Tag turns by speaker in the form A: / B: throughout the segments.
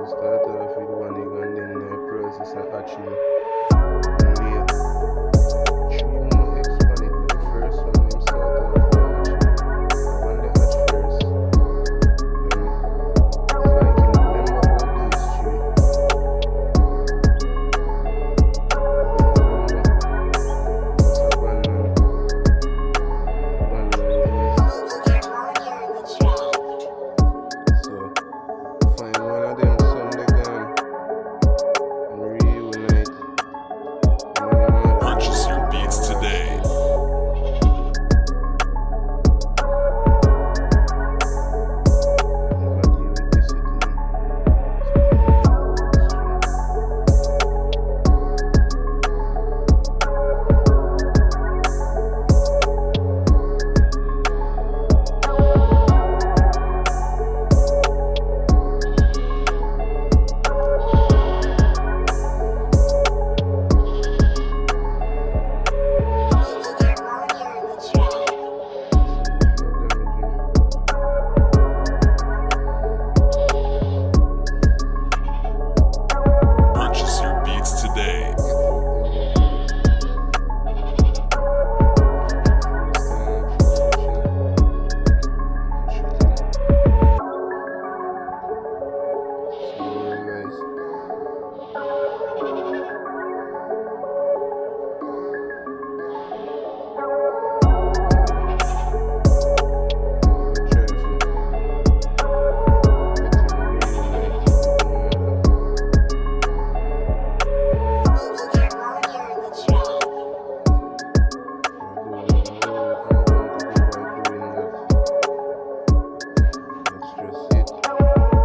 A: Start off with one egg and then process and hatching. Three more eggs on it. The first one them start off with hatching. When they hatch first, it's like you remember about these three. So find one of them Sunday gone and reunite.
B: Purchase your beats today.
A: Never deal with this again.
B: Purchase your beats today.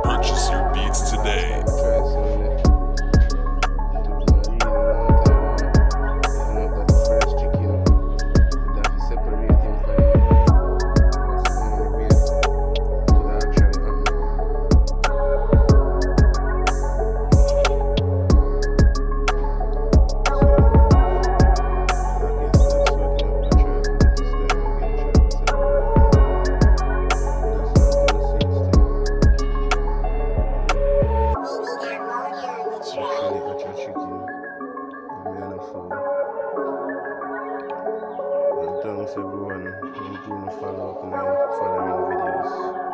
B: Purchase your beats today.
A: Thanks everyone, I'm going to follow up in my following videos.